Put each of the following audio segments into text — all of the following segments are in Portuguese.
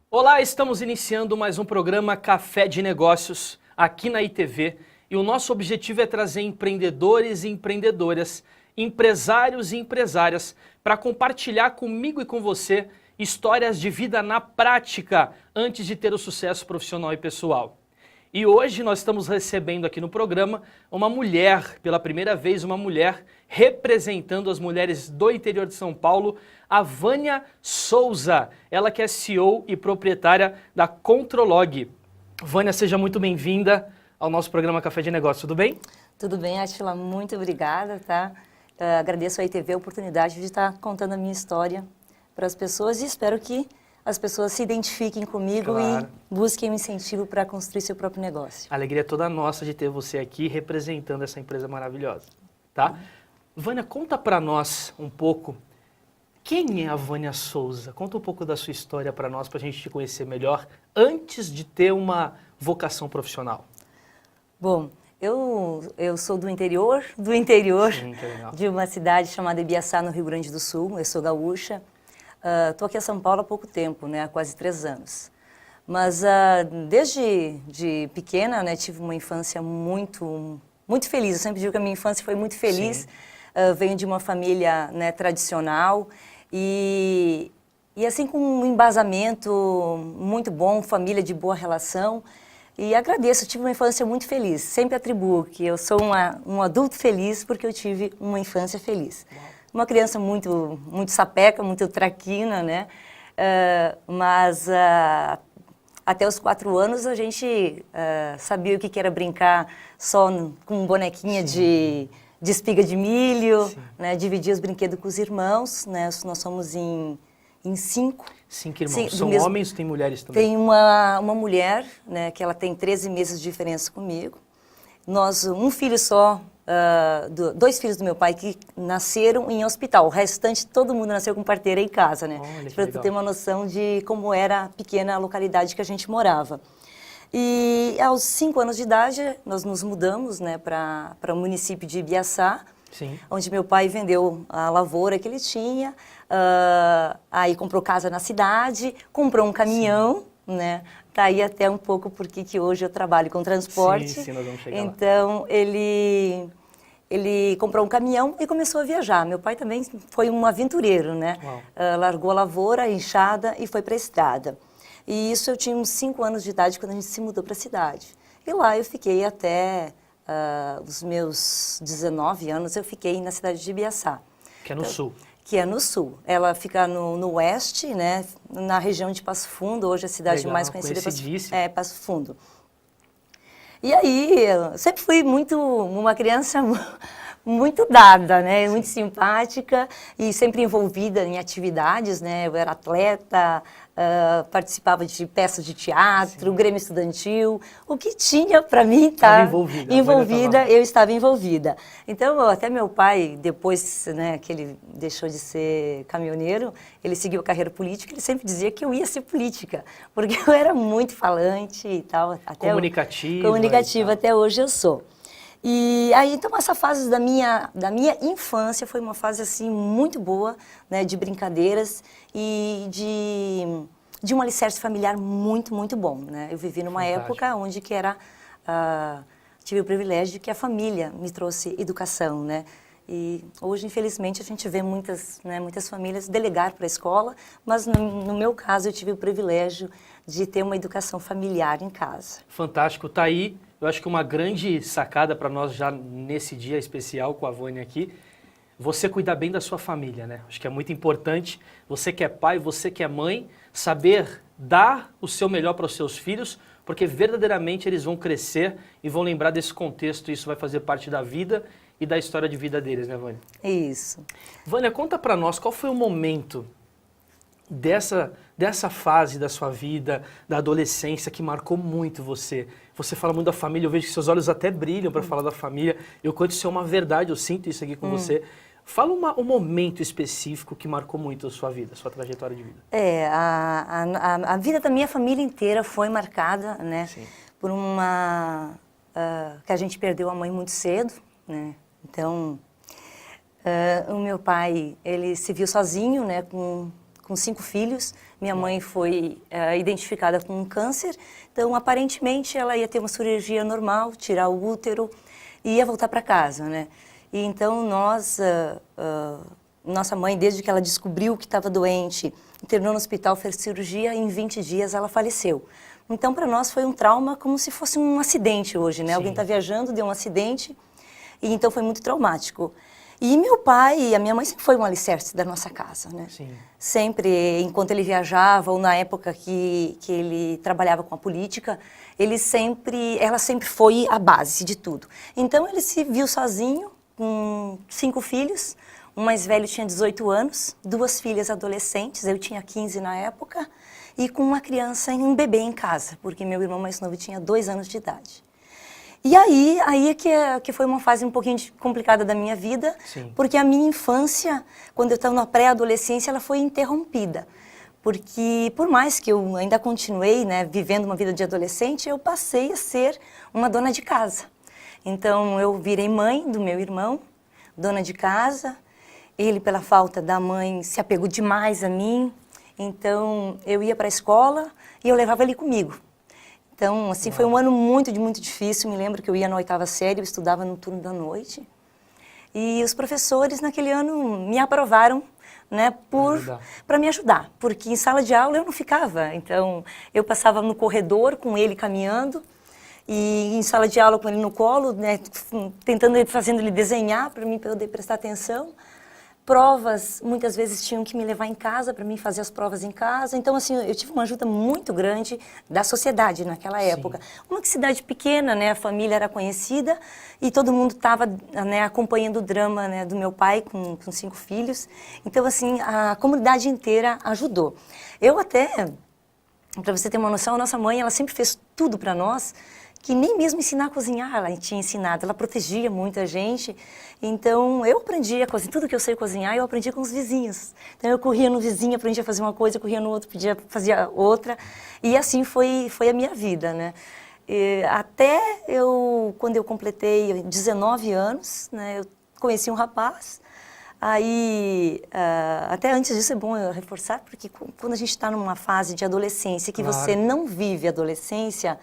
Olá, estamos iniciando mais um programa Café de Negócios aqui na ITV e o nosso objetivo é trazer empreendedores e empreendedoras, empresários e empresárias para compartilhar comigo e com você histórias de vida na prática antes de ter o sucesso profissional e pessoal. E hoje nós estamos recebendo aqui no programa uma mulher, pela primeira vez uma mulher representando as mulheres do interior de São Paulo, a Vânia Souza, ela que é CEO e proprietária da Controlog. Vânia, seja muito bem-vinda ao nosso programa Café de Negócios, tudo bem? Tudo bem, Átila, muito obrigada, tá? Agradeço à ITV a oportunidade de estar contando a minha história para as pessoas e espero que as pessoas se identifiquem comigo e busquem um incentivo para construir seu próprio negócio. A alegria é toda nossa de ter você aqui representando essa empresa maravilhosa, tá? Vânia, conta para nós um pouco, quem é a Vânia Souza? Conta um pouco da sua história para nós, para a gente te conhecer melhor, antes de ter uma vocação profissional. Bom, eu sou do interior Sim, que legal. de uma cidade chamada Ibiaçá, no Rio Grande do Sul. Eu sou gaúcha. Estou aqui em São Paulo há pouco tempo, né, há quase 3 anos. Mas desde pequena, né, tive uma infância muito feliz. Eu sempre digo que a minha infância foi muito feliz. Venho de uma família, né, tradicional e assim com um embasamento muito bom, família de boa relação. E agradeço, tive uma infância muito feliz. Sempre atribuo que eu sou um adulto feliz porque eu tive uma infância feliz. Uau. Uma criança muito sapeca, muito traquina, né? Mas até os 4 anos a gente sabia o que era brincar só com bonequinha de espiga de milho, né? Dividir os brinquedos com os irmãos, né? Nós somos em 5. 5 irmãos. São homens ou tem mulheres também? Tem uma mulher, né? Que ela tem 13 meses de diferença comigo. Nós, um filho só, 2 filhos do meu pai que nasceram em hospital. O restante, todo mundo nasceu com parteira em casa, né? Para tu ter uma noção de como era pequena a localidade que a gente morava. E aos 5 anos de idade, nós nos mudamos, né, para o município de Ibiaçá, sim, onde meu pai vendeu a lavoura que ele tinha, aí comprou casa na cidade, comprou um caminhão, sim, né? Tá aí até um pouco porque que hoje eu trabalho com transporte. Sim, nós vamos chegar então, lá. ele comprou um caminhão e começou a viajar. Meu pai também foi um aventureiro, né? Largou a lavoura, a enxada e foi para a estrada. E isso eu tinha uns 5 anos de idade quando a gente se mudou para a cidade. E lá eu fiquei até os meus 19 anos, eu fiquei na cidade de Ibiaçá. Que é no sul. Que é no sul. Ela fica no oeste, né, na região de Passo Fundo, hoje a cidade mais conhecida é Passo Fundo. E aí, eu sempre fui uma criança muito dada, né, muito simpática e sempre envolvida em atividades, né, eu era atleta, participava de peças de teatro, sim, Grêmio Estudantil, o que tinha para mim estar envolvida, eu estava envolvida. Então, até meu pai, depois, né, que ele deixou de ser caminhoneiro, ele seguiu a carreira política, ele sempre dizia que eu ia ser política, porque eu era muito falante e tal. Comunicativa, até hoje eu sou. E aí, então, essa fase da minha infância foi uma fase, assim, muito boa, né, de brincadeiras e de um alicerce familiar muito bom, né? Eu vivi numa época onde que tive o privilégio de que a família me trouxe educação, né? E hoje, infelizmente, a gente vê muitas famílias delegar para a escola, mas no meu caso eu tive o privilégio de ter uma educação familiar em casa. Fantástico, tá aí. Eu acho que uma grande sacada para nós já nesse dia especial com a Vânia aqui, você cuidar bem da sua família, né? Acho que é muito importante, você que é pai, você que é mãe, saber dar o seu melhor para os seus filhos, porque verdadeiramente eles vão crescer e vão lembrar desse contexto, e isso vai fazer parte da vida e da história de vida deles, né, Vânia? Isso. Vânia, conta para nós qual foi o momento dessa fase da sua vida, da adolescência, que marcou muito você. Você fala muito da família, eu vejo que seus olhos até brilham para falar da família. Eu conto isso é uma verdade, eu sinto isso aqui com você. Fala um momento específico que marcou muito a sua vida, a sua trajetória de vida. A vida da minha família inteira foi marcada, né, por uma que a gente perdeu a mãe muito cedo, né? Então, o meu pai, ele se viu sozinho, né, com 5 filhos. Minha mãe foi identificada com um câncer, então aparentemente ela ia ter uma cirurgia normal, tirar o útero e ia voltar para casa, né? E então nossa mãe, desde que ela descobriu que estava doente, internou no hospital, fez cirurgia e em 20 dias ela faleceu. Então para nós foi um trauma como se fosse um acidente hoje, né? Sim. Alguém está viajando, deu um acidente e então foi muito traumático. E meu pai e a minha mãe sempre foi um alicerce da nossa casa, né? Sim. Sempre, enquanto ele viajava, ou na época que ele trabalhava com a política, ela sempre foi a base de tudo. Então ele se viu sozinho, com 5 filhos, o mais velho tinha 18 anos, 2 filhas adolescentes, eu tinha 15 na época, e com uma criança, um bebê em casa, porque meu irmão mais novo tinha 2 anos de idade. E aí que foi uma fase um pouquinho complicada da minha vida, sim, porque a minha infância, quando eu estava na pré-adolescência, ela foi interrompida. Porque por mais que eu ainda continuei, né, vivendo uma vida de adolescente, eu passei a ser uma dona de casa. Então eu virei mãe do meu irmão, dona de casa. Ele, pela falta da mãe, se apegou demais a mim. Então eu ia para a escola e eu levava ele comigo. Então, assim, foi um ano muito difícil. Me lembro que eu ia na 8ª série, eu estudava no turno da noite. E os professores, naquele ano, me aprovaram, né, para me ajudar. Porque em sala de aula eu não ficava. Então, eu passava no corredor com ele caminhando. E em sala de aula com ele no colo, né, fazendo ele desenhar para mim poder prestar atenção. Provas, muitas vezes tinham que me levar em casa para mim fazer as provas em casa. Então, assim, eu tive uma ajuda muito grande da sociedade naquela época. Sim. Uma cidade pequena, né, a família era conhecida e todo mundo estava, né, acompanhando o drama, né, do meu pai com 5 filhos. Então, assim, a comunidade inteira ajudou. Eu até, para você ter uma noção, a nossa mãe, ela sempre fez tudo para nós, que nem mesmo ensinar a cozinhar ela tinha ensinado, ela protegia muita gente. Então, eu aprendi a cozinhar, tudo que eu sei cozinhar, eu aprendi com os vizinhos. Então, eu corria no vizinho, aprendia a fazer uma coisa, corria no outro, fazia outra. E assim foi a minha vida, né? Quando eu completei 19 anos, né, eu conheci um rapaz. Aí, até antes disso é bom eu reforçar, porque quando a gente está numa fase de adolescência, que você não vive adolescência...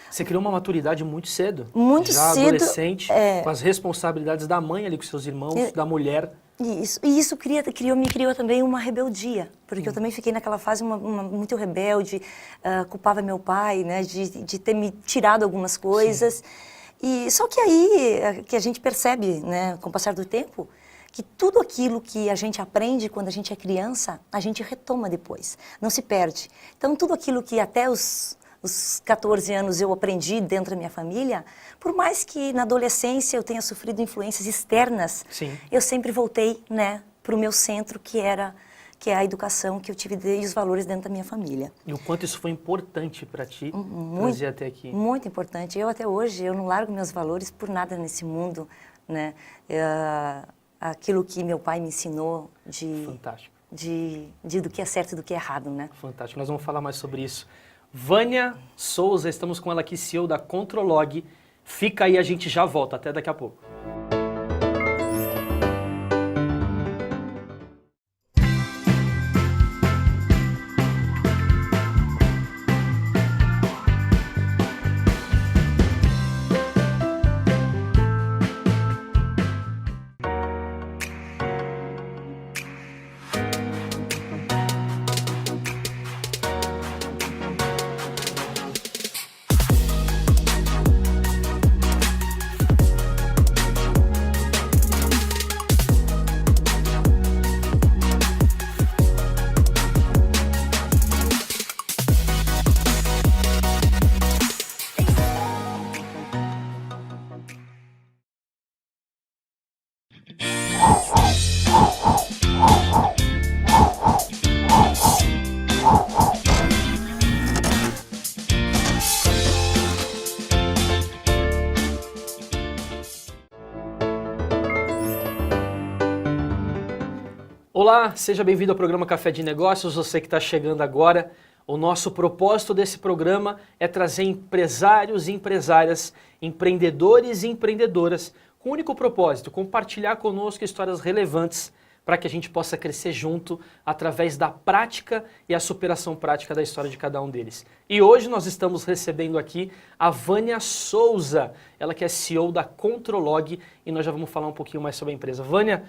Você criou uma maturidade muito cedo. Muito já cedo. Adolescente, com as responsabilidades da mãe ali com seus irmãos, da mulher. Isso me criou também uma rebeldia, porque eu também fiquei naquela fase muito rebelde, culpava meu pai, né, de ter me tirado algumas coisas. E só que aí que a gente percebe, né, com o passar do tempo, que tudo aquilo que a gente aprende quando a gente é criança, a gente retoma depois, não se perde. Então tudo aquilo que até os 14 anos eu aprendi dentro da minha família, por mais que na adolescência eu tenha sofrido influências externas, sim, eu sempre voltei, né, para o meu centro, que é a educação que eu tive e os valores dentro da minha família. E o quanto isso foi importante para ti trazer até aqui? Muito importante. Eu até hoje, eu não largo meus valores por nada nesse mundo, né? Aquilo que meu pai me ensinou Fantástico. do que é certo e do que é errado, né? Fantástico. Nós vamos falar mais sobre isso. Vânia Souza, estamos com ela aqui, CEO da Controlog. Fica aí, a gente já volta. Até daqui a pouco. Olá, seja bem-vindo ao programa Café de Negócios, você que está chegando agora. O nosso propósito desse programa é trazer empresários e empresárias, empreendedores e empreendedoras, com o único propósito, compartilhar conosco histórias relevantes para que a gente possa crescer junto através da prática e a superação prática da história de cada um deles. E hoje nós estamos recebendo aqui a Vânia Souza, ela que é CEO da Controlog, e nós já vamos falar um pouquinho mais sobre a empresa. Vânia,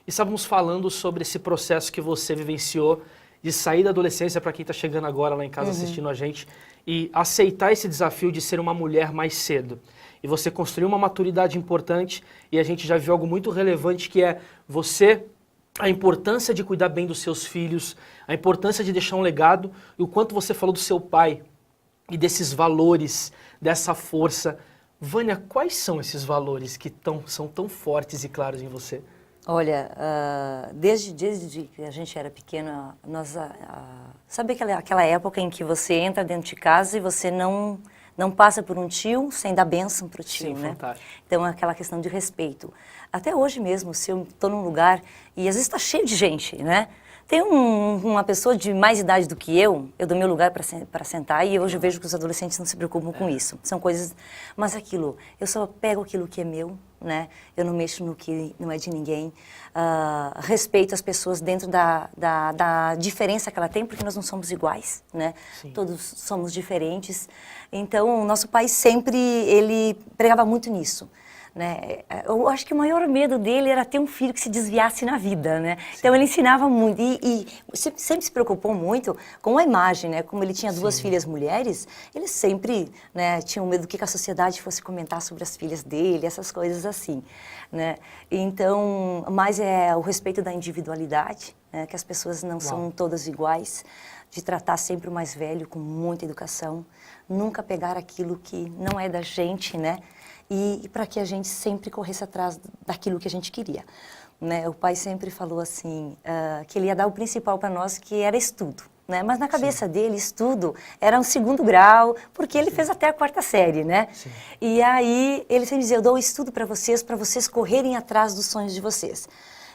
estávamos falando sobre esse processo que você vivenciou de sair da adolescência, para quem está chegando agora lá em casa assistindo a gente, e aceitar esse desafio de ser uma mulher mais cedo. E você construiu uma maturidade importante, e a gente já viu algo muito relevante, que é você... a importância de cuidar bem dos seus filhos, a importância de deixar um legado, e o quanto você falou do seu pai e desses valores, dessa força. Vânia, quais são esses valores que são tão fortes e claros em você? Olha, desde que a gente era pequena, sabe aquela época em que você entra dentro de casa e você não passa por um tio sem dar bênção para o tio, Sim, né? Fantástico. Então, aquela questão de respeito. Até hoje mesmo, se eu estou num lugar e às vezes está cheio de gente, né? Tem uma pessoa de mais idade do que eu dou meu lugar para sentar, e hoje eu vejo que os adolescentes não se preocupam com isso. São coisas... Mas aquilo, eu só pego aquilo que é meu, né? Eu não mexo no que não é de ninguém. Respeito as pessoas dentro da diferença que ela tem, porque nós não somos iguais, né? Sim. Todos somos diferentes. Então, o nosso pai sempre, ele pregava muito nisso. Né? Eu acho que o maior medo dele era ter um filho que se desviasse na vida, né? Então ele ensinava muito e sempre se preocupou muito com a imagem, né? Como ele tinha duas filhas mulheres, ele sempre, né, tinha um medo do que a sociedade fosse comentar sobre as filhas dele, essas coisas assim, né? Então, mais é o respeito da individualidade, né? Que as pessoas não são todas iguais, de tratar sempre o mais velho com muita educação, nunca pegar aquilo que não é da gente, né? E para que a gente sempre corresse atrás daquilo que a gente queria, né? O pai sempre falou assim, que ele ia dar o principal para nós, que era estudo, né? Mas na cabeça dele, estudo era um 2º grau, porque ele fez até a 4ª série, né? Sim. E aí ele sempre dizia, eu dou estudo para vocês correrem atrás dos sonhos de vocês.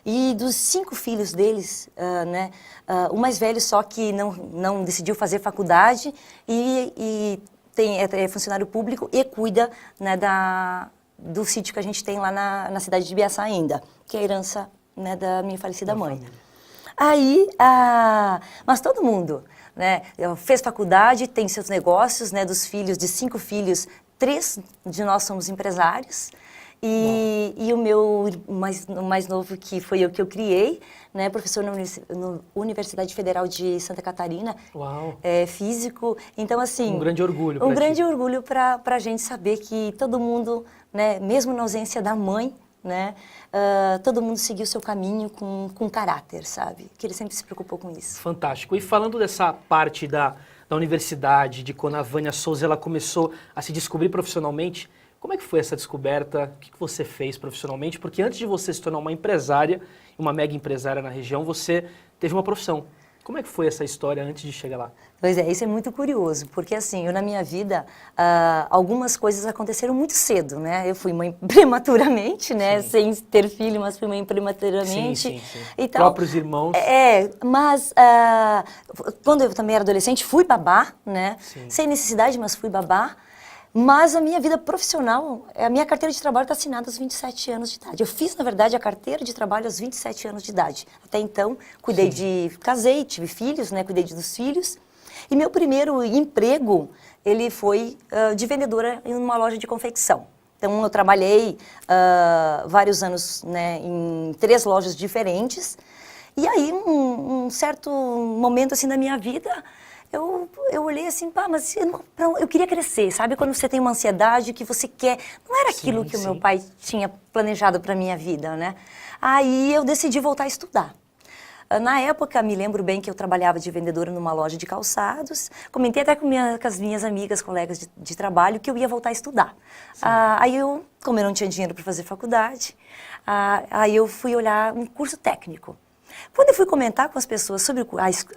E dos 5 filhos deles, né, o mais velho só que não decidiu fazer faculdade e é funcionário público e cuida, né, do sítio que a gente tem lá na cidade de Ibiaçá ainda, que é a herança, né, da minha falecida mãe. Aí, mas todo mundo, né, fez faculdade, tem seus negócios, né, dos filhos, de 5 filhos, 3 de nós somos empresários. E o meu mais novo, que foi eu que eu criei, né, professor na Universidade Federal de Santa Catarina, físico. Então, assim... Um grande orgulho. Um grande orgulho para a gente saber que todo mundo, né, mesmo na ausência da mãe, né, todo mundo seguiu o seu caminho com caráter, sabe? Que ele sempre se preocupou com isso. Fantástico. E falando dessa parte da universidade, de quando a Vânia Souza ela começou a se descobrir profissionalmente, como é que foi essa descoberta? O que você fez profissionalmente? Porque antes de você se tornar uma empresária, uma mega empresária na região, você teve uma profissão. Como é que foi essa história antes de chegar lá? Pois é, isso é muito curioso, porque assim, eu na minha vida, algumas coisas aconteceram muito cedo, né? Eu fui mãe prematuramente, né? Sim. Sem ter filho, mas fui mãe prematuramente. Sim. Então, próprios irmãos. Mas quando eu também era adolescente, fui babá, né? Sim. Sem necessidade, mas fui babá. Mas a minha vida profissional, a minha carteira de trabalho está assinada aos 27 anos de idade. Eu fiz, na verdade, a carteira de trabalho aos 27 anos de idade. Até então, casei, tive filhos, né? Cuidei dos filhos. E meu primeiro emprego, ele foi de vendedora em uma loja de confecção. Então, eu trabalhei vários anos, né, em 3 lojas diferentes. E aí, um certo momento assim da minha vida... Eu olhei assim, mas eu queria crescer, sabe? Quando você tem uma ansiedade que você quer... Não era aquilo que o meu pai tinha planejado para a minha vida, né? Aí eu decidi voltar a estudar. Na época, me lembro bem que eu trabalhava de vendedora numa loja de calçados. Comentei até com as minhas amigas, colegas de trabalho, que eu ia voltar a estudar. Aí como eu não tinha dinheiro para fazer faculdade, aí eu fui olhar um curso técnico. Quando eu fui comentar com as pessoas sobre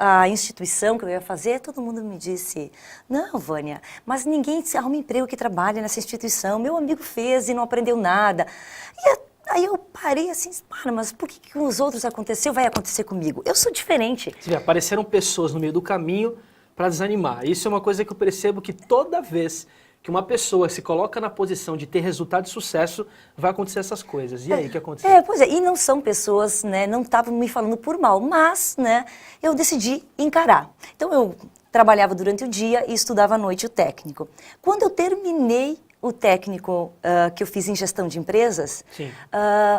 a instituição que eu ia fazer, todo mundo me disse, não, Vânia, mas ninguém arruma emprego que trabalha nessa instituição. Meu amigo fez e não aprendeu nada. E aí eu parei assim, mas por que com os outros aconteceu, vai acontecer comigo? Eu sou diferente. Sim, apareceram pessoas no meio do caminho para desanimar. Isso é uma coisa que eu percebo que toda vez que uma pessoa se coloca na posição de ter resultado de sucesso, vai acontecer essas coisas. E aí, o que aconteceu? Pois é, e não são pessoas, né, não estavam me falando por mal, mas, né, eu decidi encarar. Então, eu trabalhava durante o dia e estudava à noite o técnico. Quando eu terminei o técnico que eu fiz em gestão de empresas,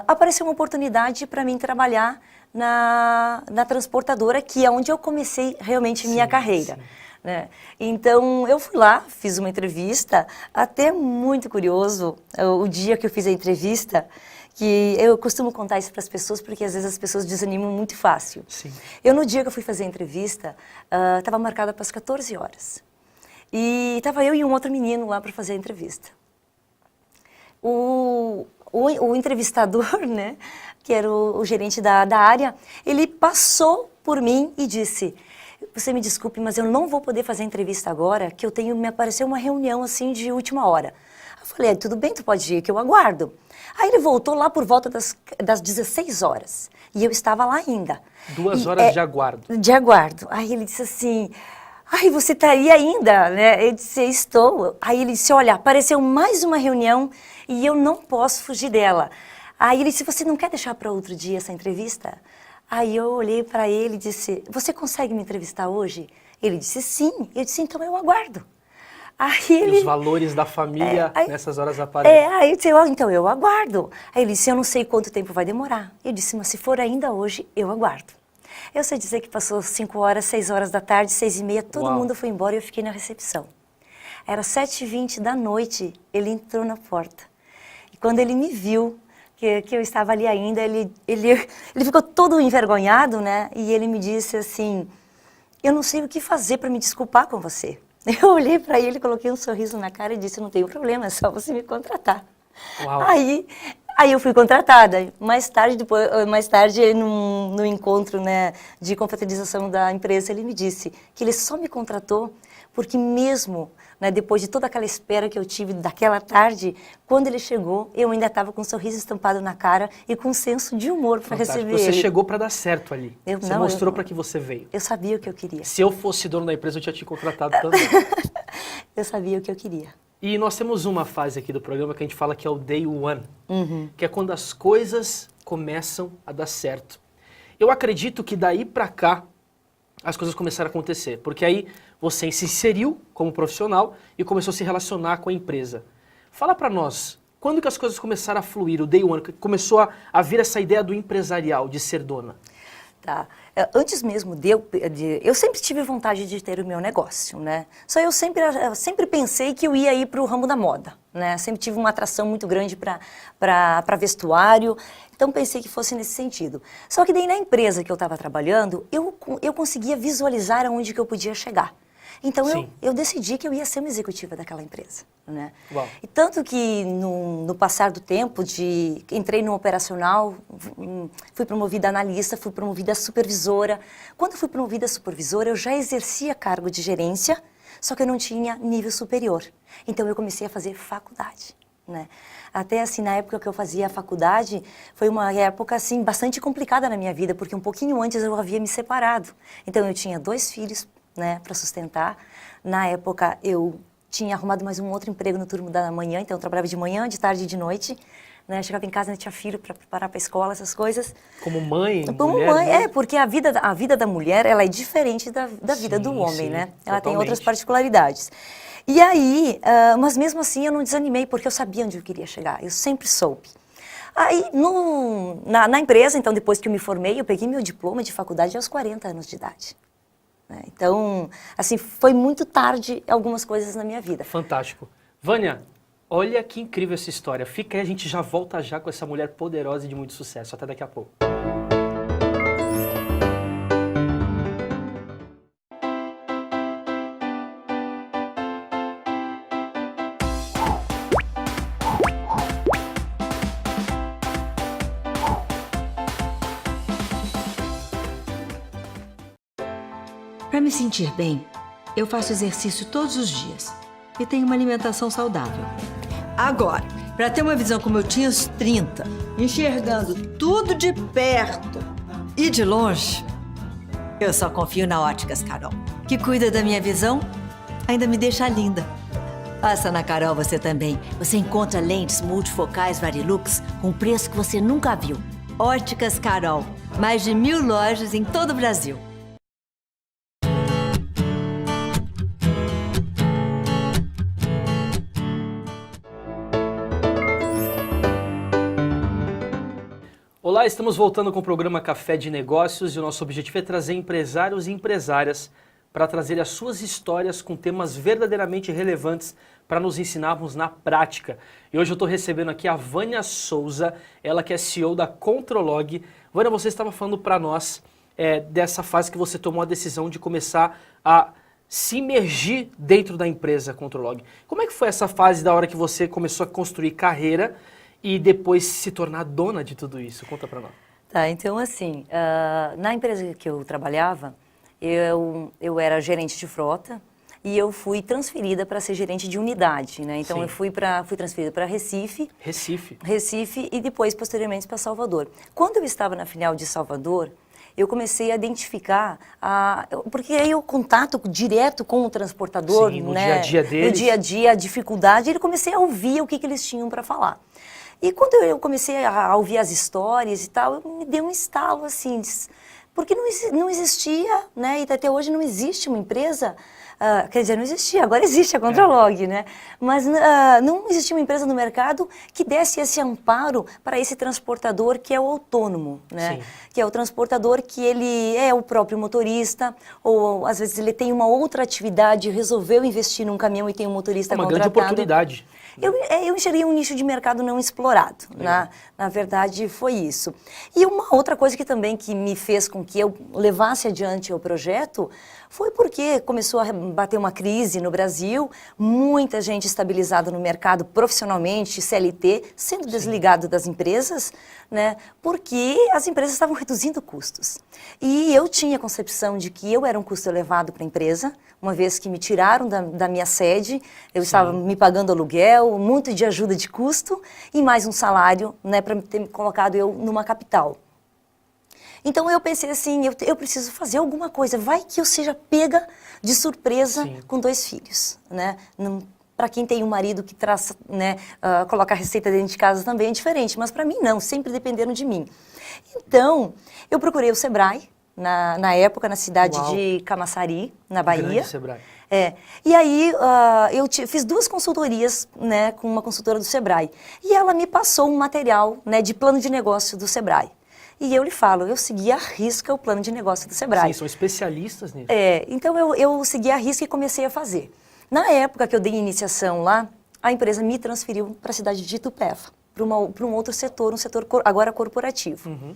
apareceu uma oportunidade para mim trabalhar na transportadora, que é onde eu comecei realmente minha carreira. Né? Então, eu fui lá, fiz uma entrevista, até muito curioso, o dia que eu fiz a entrevista, que eu costumo contar isso para as pessoas, porque às vezes as pessoas desanimam muito fácil. Sim. Eu, no dia que eu fui fazer a entrevista, estava marcada para as 14 horas. E estava eu e um outro menino lá para fazer a entrevista. O entrevistador, né, que era o gerente da área, ele passou por mim e disse: você me desculpe, mas eu não vou poder fazer a entrevista agora, que me apareceu uma reunião assim de última hora. Eu falei: tudo bem, tu pode ir, que eu aguardo. Aí ele voltou lá por volta das 16 horas, e eu estava lá ainda. 2 horas de aguardo. De aguardo. Aí ele disse assim: ai, você está aí ainda, né? Eu disse: estou. Aí ele disse: olha, apareceu mais uma reunião e eu não posso fugir dela. Aí ele disse: você não quer deixar para outro dia essa entrevista? Aí eu olhei para ele e disse: você consegue me entrevistar hoje? Ele disse: sim. Eu disse: então eu aguardo. Aí ele... E os valores da família nessas horas aparecem. Aí eu disse: então eu aguardo. Aí ele disse: eu não sei quanto tempo vai demorar. Eu disse: mas se for ainda hoje, eu aguardo. Eu sei dizer que passou 5 horas, 6 horas da tarde, 6h30, todo mundo foi embora e eu fiquei na recepção. Era 7h20 da noite, ele entrou na porta. E quando ele me viu, que eu estava ali ainda, ele ficou todo envergonhado, né? E ele me disse assim: eu não sei o que fazer para me desculpar com você. Eu olhei para ele, coloquei um sorriso na cara e disse: não tem problema, é só você me contratar. Uau. Aí eu fui contratada. Mais tarde no encontro, né, de confraternização da empresa, ele me disse que ele só me contratou porque mesmo, né, depois de toda aquela espera que eu tive daquela tarde, quando ele chegou, eu ainda estava com um sorriso estampado na cara e com um senso de humor para receber ele. Você chegou para dar certo ali. Você mostrou para que você veio. Eu sabia o que eu queria. Se eu fosse dono da empresa, eu tinha te contratado também. Eu sabia o que eu queria. E nós temos uma fase aqui do programa que a gente fala que é o Day One, que é quando as coisas começam a dar certo. Eu acredito que daí para cá as coisas começaram a acontecer, porque aí você se inseriu como profissional e começou a se relacionar com a empresa. Fala para nós, quando que as coisas começaram a fluir, o Day One, começou a vir essa ideia do empresarial, de ser dona? Tá. Antes mesmo eu sempre tive vontade de ter o meu negócio, né? Só eu sempre pensei que eu ia ir para o ramo da moda, né? Sempre tive uma atração muito grande para vestuário, então pensei que fosse nesse sentido. Só que daí na empresa que eu estava trabalhando, eu conseguia visualizar aonde que eu podia chegar. Então eu decidi que eu ia ser uma executiva daquela empresa, né? Uau. E tanto que no passar do tempo, entrei no operacional, fui promovida a analista, fui promovida a supervisora. Quando fui promovida a supervisora, eu já exercia cargo de gerência, só que eu não tinha nível superior. Então eu comecei a fazer faculdade, né? Até assim, na época que eu fazia a faculdade, foi uma época assim bastante complicada na minha vida, porque um pouquinho antes eu havia me separado. Então eu tinha 2 filhos, né, para sustentar. Na época eu tinha arrumado mais um outro emprego no turno da manhã, então eu trabalhava de manhã, de tarde e de noite, né? Chegava em casa, ainda tinha filho para preparar para a escola, essas coisas. Como mãe, Como mulher, mãe, né? porque a vida da mulher, ela é diferente da vida do homem, né? Ela tem outras particularidades. E aí, mas mesmo assim eu não desanimei, porque eu sabia onde eu queria chegar, eu sempre soube. Aí, na empresa, então, depois que eu me formei, eu peguei meu diploma de faculdade aos 40 anos de idade. Então, assim, foi muito tarde algumas coisas na minha vida. Fantástico. Vânia, olha que incrível essa história. Fica aí, a gente já volta já com essa mulher poderosa e de muito sucesso. Até daqui a pouco. Para me sentir bem, eu faço exercício todos os dias e tenho uma alimentação saudável. Agora, para ter uma visão como eu tinha aos 30, enxergando tudo de perto e de longe, eu só confio na Óticas Carol. que cuida da minha visão, ainda me deixa linda. Passa na Carol você também. Você encontra lentes multifocais Varilux com preço que você nunca viu. Óticas Carol. Mais de 1000 lojas em todo o Brasil. Olá, estamos voltando com o programa Café de Negócios e o nosso objetivo é trazer empresários e empresárias para trazer as suas histórias com temas verdadeiramente relevantes para nos ensinarmos na prática. E hoje eu estou recebendo aqui a Vânia Souza, ela que é CEO da Controlog. Vânia, você estava falando para nós dessa fase que você tomou a decisão de começar a se imergir dentro da empresa Controlog. Como é que foi essa fase da hora que você começou a construir carreira e depois se tornar dona de tudo isso? Conta para nós. Tá, então assim, na empresa que eu trabalhava, eu era gerente de frota e eu fui transferida para ser gerente de unidade, né? Então eu fui transferida para Recife. Recife e depois, posteriormente, para Salvador. Quando eu estava na filial de Salvador, eu comecei a identificar, porque aí o contato direto com o transportador, sim, no né? dia a dia deles. No dia a dia, a dificuldade, eu comecei a ouvir o que eles tinham para falar. E quando eu comecei a ouvir as histórias e tal, me deu um estalo assim, porque não existia, né, e até hoje não existe uma empresa, quer dizer, não existia, agora existe a Controlog, né, mas não existia uma empresa no mercado que desse esse amparo para esse transportador que é o autônomo, né, sim, que é o transportador que ele é o próprio motorista, ou às vezes ele tem uma outra atividade, resolveu investir num caminhão e tem um motorista contratado. Uma grande oportunidade. Eu enxerguei um nicho de mercado não explorado, na verdade foi isso. E uma outra coisa que também que me fez com que eu levasse adiante o projeto foi porque começou a bater uma crise no Brasil, muita gente estabilizada no mercado profissionalmente, CLT, sendo desligado das empresas, né, porque as empresas estavam reduzindo custos. E eu tinha a concepção de que eu era um custo elevado para a empresa, uma vez que me tiraram da minha sede, eu estava me pagando aluguel, muito de ajuda de custo e mais um salário, né, para ter colocado eu numa capital. Então eu pensei assim, eu preciso fazer alguma coisa, vai que eu seja pega de surpresa com 2 filhos, né? Para quem tem um marido que traça, né, coloca a receita dentro de casa também é diferente, mas para mim não, sempre dependeram de mim. Então, eu procurei o Sebrae, na época, na cidade de Camaçari, na Bahia. Grande Sebrae. E aí eu fiz 2 consultorias, né, com uma consultora do Sebrae. E ela me passou um material, né, de plano de negócio do Sebrae. E eu lhe falo, eu segui à risca o plano de negócio do Sebrae. Sim, são especialistas nisso. Então eu segui à risca e comecei a fazer. Na época que eu dei iniciação lá, a empresa me transferiu para a cidade de Itupeva, para um outro setor, um setor agora corporativo. Uhum.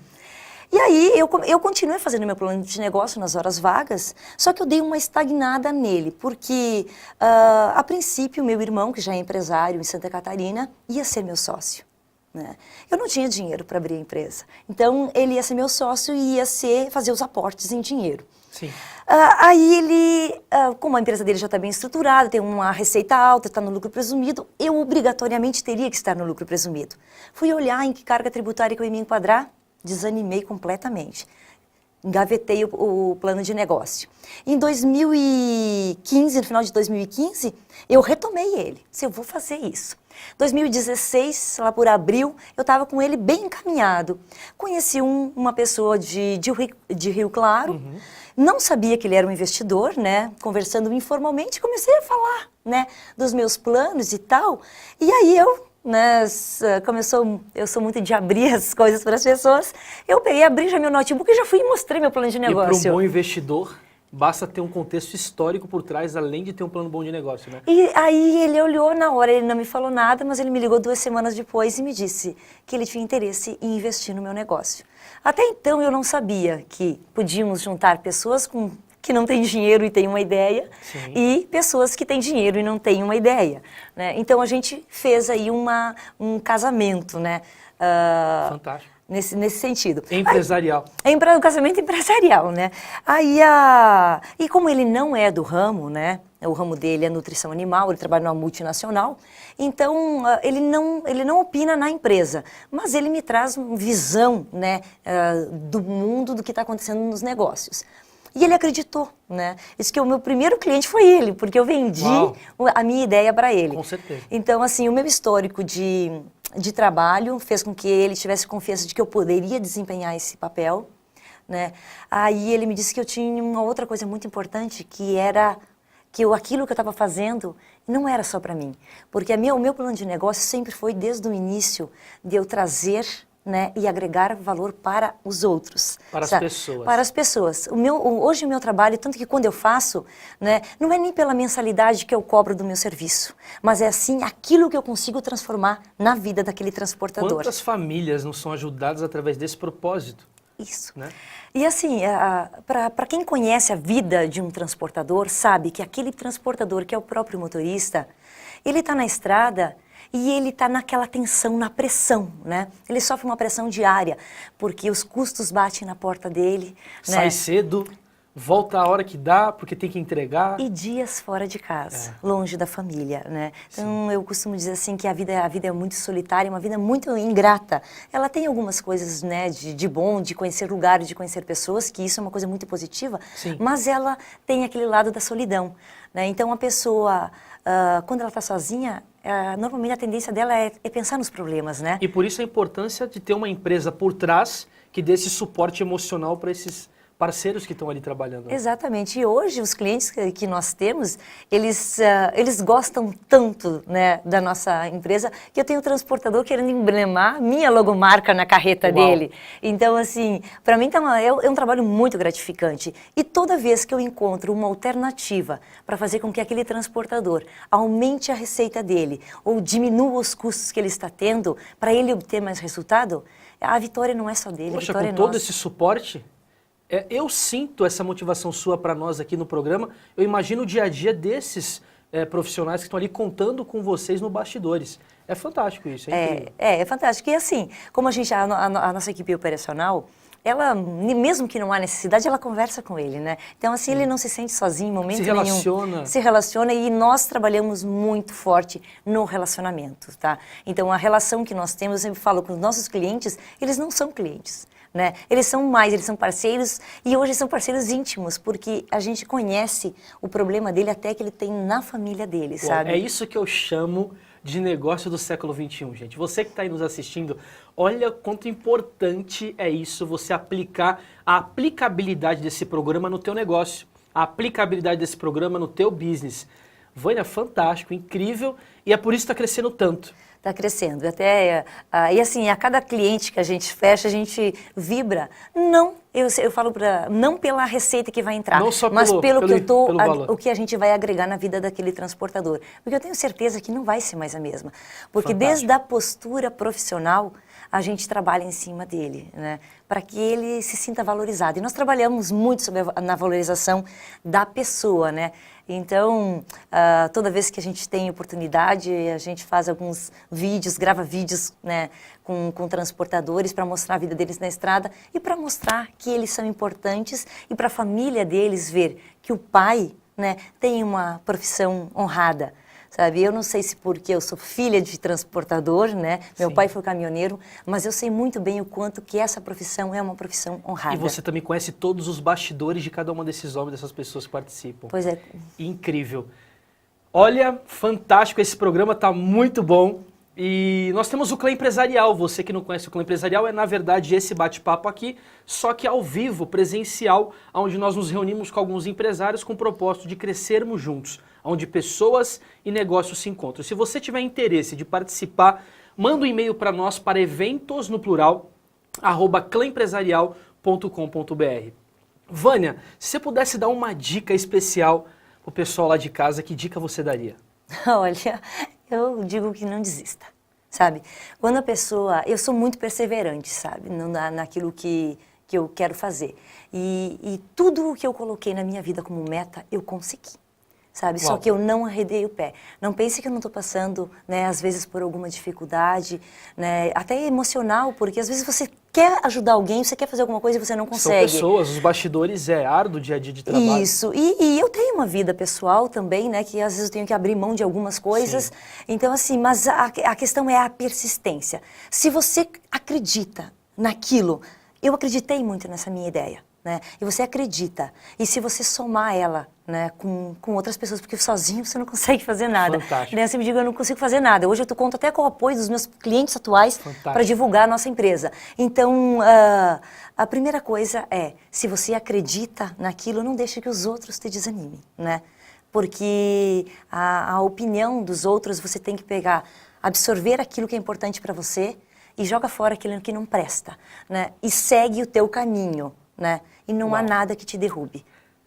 E aí eu continuei fazendo meu plano de negócio nas horas vagas, só que eu dei uma estagnada nele, porque a princípio meu irmão, que já é empresário em Santa Catarina, ia ser meu sócio. Né? Eu não tinha dinheiro para abrir a empresa, então ele ia ser meu sócio e ia fazer os aportes em dinheiro. Sim. Aí ele, como a empresa dele já está bem estruturada, tem uma receita alta, está no lucro presumido, eu obrigatoriamente teria que estar no lucro presumido. Fui olhar em que carga tributária que eu ia me enquadrar, desanimei completamente. Engavetei o plano de negócio. Em 2015, no final de 2015, eu retomei ele. Eu vou fazer isso. 2016, lá por abril, eu estava com ele bem encaminhado. Conheci uma pessoa de Rio Claro, não sabia que ele era um investidor, né? Conversando informalmente, comecei a falar, né, dos meus planos e tal. E aí como eu sou muito de abrir as coisas para as pessoas, eu peguei, abri já meu notebook e já fui e mostrei meu plano de negócio. E para um bom investidor, basta ter um contexto histórico por trás, além de ter um plano bom de negócio, né? E aí ele olhou na hora, ele não me falou nada, mas ele me ligou 2 semanas depois e me disse que ele tinha interesse em investir no meu negócio. Até então eu não sabia que podíamos juntar pessoas que não têm dinheiro e têm uma ideia, e pessoas que têm dinheiro e não têm uma ideia, né? Então a gente fez aí um casamento, né? Fantástico. Nesse sentido. Empresarial. Um casamento empresarial, né? E como ele não é do ramo, né? O ramo dele é nutrição animal, ele trabalha numa multinacional, então ele não opina na empresa, mas ele me traz uma visão, né, do mundo, do que está acontecendo nos negócios. E ele acreditou, né? Isso que o meu primeiro cliente foi ele, porque eu vendi a minha ideia para ele. Com certeza. Então, assim, o meu histórico de trabalho fez com que ele tivesse confiança de que eu poderia desempenhar esse papel, né? Aí ele me disse que eu tinha uma outra coisa muito importante, que era que aquilo que eu estava fazendo não era só para mim. Porque o meu plano de negócio sempre foi, desde o início, de eu trazer, né, e agregar valor para os outros. Para as pessoas. Para as pessoas. Hoje o meu trabalho, tanto que quando eu faço, né, não é nem pela mensalidade que eu cobro do meu serviço, mas é assim aquilo que eu consigo transformar na vida daquele transportador. Quantas famílias não são ajudadas através desse propósito? Isso. Né? E assim, para quem conhece a vida de um transportador, sabe que aquele transportador, que é o próprio motorista, ele está na estrada e ele está naquela tensão, na pressão, né? Ele sofre uma pressão diária, porque os custos batem na porta dele. Sai né? cedo, volta a hora que dá, porque tem que entregar. E dias fora de casa, longe da família, né? Então, eu costumo dizer assim que a vida é muito solitária, uma vida muito ingrata. Ela tem algumas coisas, né, de bom, de conhecer lugares, de conhecer pessoas, que isso é uma coisa muito positiva, mas ela tem aquele lado da solidão, né? Então, a pessoa, quando ela está sozinha, normalmente a tendência dela é pensar nos problemas, né? E por isso a importância de ter uma empresa por trás que dê esse suporte emocional para esses parceiros que estão ali trabalhando. Exatamente. E hoje os clientes que nós temos, eles gostam tanto, né, da nossa empresa, que eu tenho um transportador querendo emblemar minha logomarca na carreta dele. Então, assim, para mim é um trabalho muito gratificante. E toda vez que eu encontro uma alternativa para fazer com que aquele transportador aumente a receita dele ou diminua os custos que ele está tendo, para ele obter mais resultado, a vitória não é só dele, Poxa, a vitória com é todo nossa. esse suporte, eu sinto essa motivação sua para nós aqui no programa. Eu imagino o dia a dia desses profissionais que estão ali contando com vocês no bastidores. É fantástico isso, é incrível. É fantástico. E assim, como a nossa equipe operacional, ela, mesmo que não há necessidade, ela conversa com ele, né? Então, assim, ele não se sente sozinho em momento nenhum. Se relaciona e nós trabalhamos muito forte no relacionamento, tá? Então, a relação que nós temos, eu falo com os nossos clientes, eles não são clientes. Né? Eles são parceiros e hoje são parceiros íntimos, porque a gente conhece o problema dele até que ele tem na família dele, sabe? É isso que eu chamo de negócio do século XXI, gente. Você que está aí nos assistindo, olha quanto importante é isso, você aplicar a aplicabilidade desse programa no teu negócio, a aplicabilidade desse programa no teu business. Vânia, fantástico, incrível, e é por isso que está crescendo tanto. Está crescendo. E assim, a cada cliente que a gente fecha, a gente vibra. Não, eu falo não pela receita que vai entrar, mas o que a gente vai agregar na vida daquele transportador. Porque eu tenho certeza que não vai ser mais a mesma. Porque desde a postura profissional, a gente trabalha em cima dele, né? Para que ele se sinta valorizado. E nós trabalhamos muito na valorização da pessoa, né? Então, toda vez que a gente tem oportunidade, a gente faz alguns vídeos, grava vídeos, né, com transportadores para mostrar a vida deles na estrada e para mostrar que eles são importantes e para a família deles ver que o pai, né, tem uma profissão honrada. Sabe, eu não sei se porque eu sou filha de transportador, né? Meu pai foi caminhoneiro, mas eu sei muito bem o quanto que essa profissão é uma profissão honrada. E você também conhece todos os bastidores de cada uma desses homens, dessas pessoas que participam. Pois é. Incrível. Olha, fantástico, esse programa está muito bom. E nós temos o Clã Empresarial. Você que não conhece o Clã Empresarial, é na verdade esse bate-papo aqui, só que ao vivo, presencial, onde nós nos reunimos com alguns empresários com o propósito de crescermos juntos, onde pessoas e negócios se encontram. Se você tiver interesse de participar, manda um e-mail para nós para eventos no plural @clãempresarial.com.br. Vânia, se você pudesse dar uma dica especial para o pessoal lá de casa, que dica você daria? Olha, eu digo que não desista, sabe? Quando a pessoa... Eu sou muito perseverante, sabe? Naquilo que eu quero fazer. E tudo o que eu coloquei na minha vida como meta, eu consegui. Sabe? Só que eu não arredei o pé. Não pense que eu não estou passando, né, às vezes por alguma dificuldade, né, até emocional, porque às vezes você quer ajudar alguém, você quer fazer alguma coisa e você não consegue. São pessoas, os bastidores é árduo dia a dia de trabalho. Isso, e eu tenho uma vida pessoal também, né, que às vezes eu tenho que abrir mão de algumas coisas. Sim. Então assim, mas a questão é a persistência. Se você acredita naquilo, eu acreditei muito nessa minha ideia. né? E você acredita. E se você somar ela, né, com outras pessoas, porque sozinho você não consegue fazer nada. Fantástico. Né? Você me diga, eu não consigo fazer nada. Hoje eu conto até com o apoio dos meus clientes atuais para divulgar a nossa empresa. Então, a primeira coisa é, se você acredita naquilo, não deixe que os outros te desanimem, né? Porque a opinião dos outros você tem que pegar, absorver aquilo que é importante para você e joga fora aquilo que não presta, né? E segue o teu caminho, né? E não há nada que te derrube.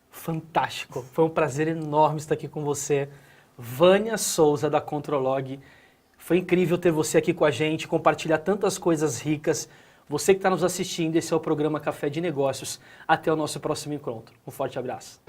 Fantástico. Foi um prazer enorme estar aqui com você. Vânia Souza, da Controlog. Foi incrível ter você aqui com a gente, compartilhar tantas coisas ricas. Você que está nos assistindo, esse é o programa Café de Negócios. Até o nosso próximo encontro. Um forte abraço.